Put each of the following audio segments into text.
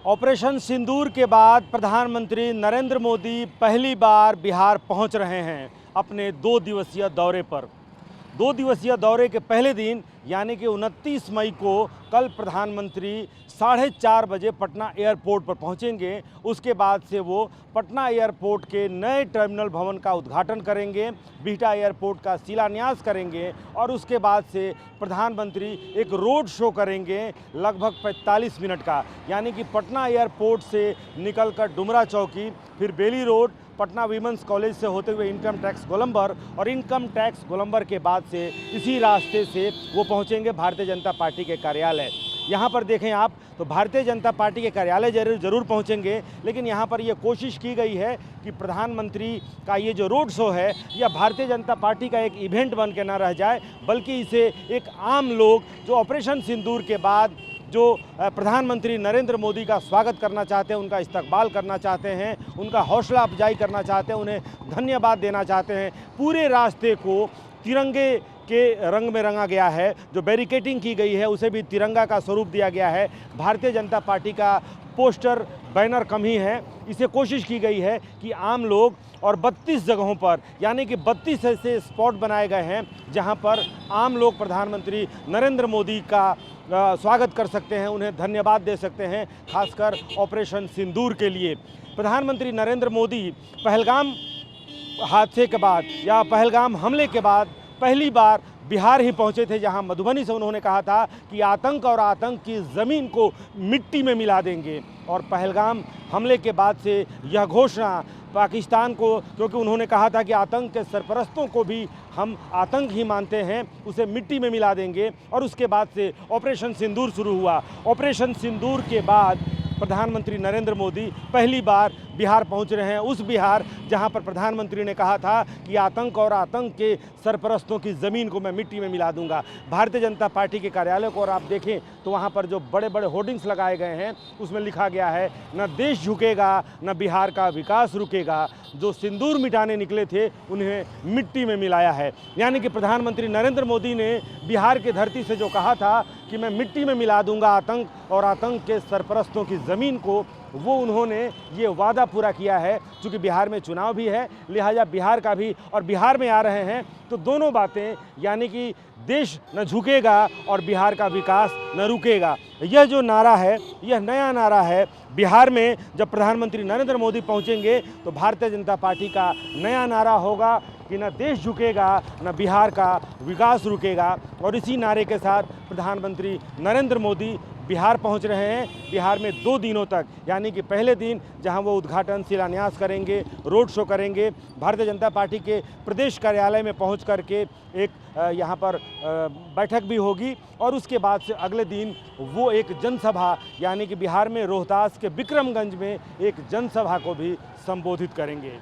Operation सिंदूर के बाद प्रधानमंत्री नरेंद्र मोदी पहली बार बिहार पहुंच रहे हैं अपने 2 दिवसीय दौरे पर। 2 दिवसीय दौरे के पहले दिन यानी कि 29 मई को कल प्रधानमंत्री 4:30 बजे पटना एयरपोर्ट पर पहुंचेंगे। उसके बाद से वो पटना एयरपोर्ट के नए टर्मिनल भवन का उद्घाटन करेंगे, बिहटा एयरपोर्ट का शिलान्यास करेंगे और उसके बाद से प्रधानमंत्री एक रोड शो करेंगे लगभग 45 मिनट का, यानी कि पटना एयरपोर्ट से निकलकर डुमरा चौकी, फिर बेली रोड, पटना वीमेंस कॉलेज से होते हुए इनकम टैक्स गोलंबर और इनकम टैक्स गोलंबर के बाद से इसी रास्ते से वो पहुंचेंगे भारतीय जनता पार्टी के कार्यालय। यहाँ पर देखें आप तो भारतीय जनता पार्टी के कार्यालय जरूर पहुंचेंगे, लेकिन यहाँ पर ये कोशिश की गई है कि प्रधानमंत्री का ये जो रोड शो है यह भारतीय जनता पार्टी का एक इवेंट बन के न रह जाए, बल्कि इसे एक आम लोग जो ऑपरेशन सिंदूर के बाद जो प्रधानमंत्री नरेंद्र मोदी का स्वागत करना चाहते हैं, उनका इस्तकबाल करना चाहते हैं, उनका हौसला अफजाई करना चाहते हैं, उन्हें धन्यवाद देना चाहते हैं। पूरे रास्ते को तिरंगे के रंग में रंगा गया है, जो बैरिकेडिंग की गई है उसे भी तिरंगा का स्वरूप दिया गया है। भारतीय जनता पार्टी का पोस्टर बैनर कम ही है। इसे कोशिश की गई है कि आम लोग और 32 जगहों पर यानी कि 32 ऐसे स्पॉट बनाए गए हैं जहां पर आम लोग प्रधानमंत्री नरेंद्र मोदी का स्वागत कर सकते हैं, उन्हें धन्यवाद दे सकते हैं, खासकर ऑपरेशन सिंदूर के लिए। प्रधानमंत्री नरेंद्र मोदी पहलगाम हादसे के बाद या पहलगाम हमले के बाद पहली बार बिहार ही पहुंचे थे, जहां मधुबनी से उन्होंने कहा था कि आतंक और आतंक की ज़मीन को मिट्टी में मिला देंगे। और पहलगाम हमले के बाद से यह घोषणा पाकिस्तान को, क्योंकि उन्होंने कहा था कि आतंक के सरपरस्तों को भी हम आतंक ही मानते हैं, उसे मिट्टी में मिला देंगे। और उसके बाद से ऑपरेशन सिंदूर शुरू हुआ। ऑपरेशन सिंदूर के बाद प्रधानमंत्री नरेंद्र मोदी पहली बार बिहार पहुंच रहे हैं, उस बिहार जहां पर प्रधानमंत्री ने कहा था कि आतंक और आतंक के सरपरस्तों की ज़मीन को मैं मिट्टी में मिला दूंगा। भारतीय जनता पार्टी के कार्यालय को और आप देखें तो वहां पर जो बड़े बड़े होर्डिंग्स लगाए गए हैं उसमें लिखा गया है, न देश झुकेगा न बिहार का विकास रुकेगा। जो सिंदूर मिटाने निकले थे उन्हें मिट्टी में मिलाया है। यानी कि प्रधानमंत्री नरेंद्र मोदी ने बिहार की धरती से जो कहा था कि मैं मिट्टी में मिला दूंगा आतंक और आतंक के सरपरस्तों की ज़मीन को, वो उन्होंने ये वादा पूरा किया है। चूँकि बिहार में चुनाव भी है, लिहाजा बिहार का भी, और बिहार में आ रहे हैं तो दोनों बातें, यानी कि देश न झुकेगा और बिहार का विकास न रुकेगा। यह जो नारा है यह नया नारा है। बिहार में जब प्रधानमंत्री नरेंद्र मोदी पहुंचेंगे तो भारतीय जनता पार्टी का नया नारा होगा कि न देश झुकेगा न बिहार का विकास रुकेगा। और इसी नारे के साथ प्रधानमंत्री नरेंद्र मोदी बिहार पहुंच रहे हैं। बिहार में 2 दिनों तक, यानी कि पहले दिन जहां वो उद्घाटन शिलान्यास करेंगे, रोड शो करेंगे, भारतीय जनता पार्टी के प्रदेश कार्यालय में पहुंच करके एक यहां पर बैठक भी होगी। और उसके बाद से अगले दिन वो एक जनसभा, यानी कि बिहार में रोहतास के विक्रमगंज में एक जनसभा को भी संबोधित करेंगे।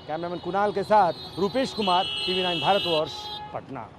कैमरामैन कुणाल के साथ रूपेश कुमार, TV9 भारतवर्ष, पटना।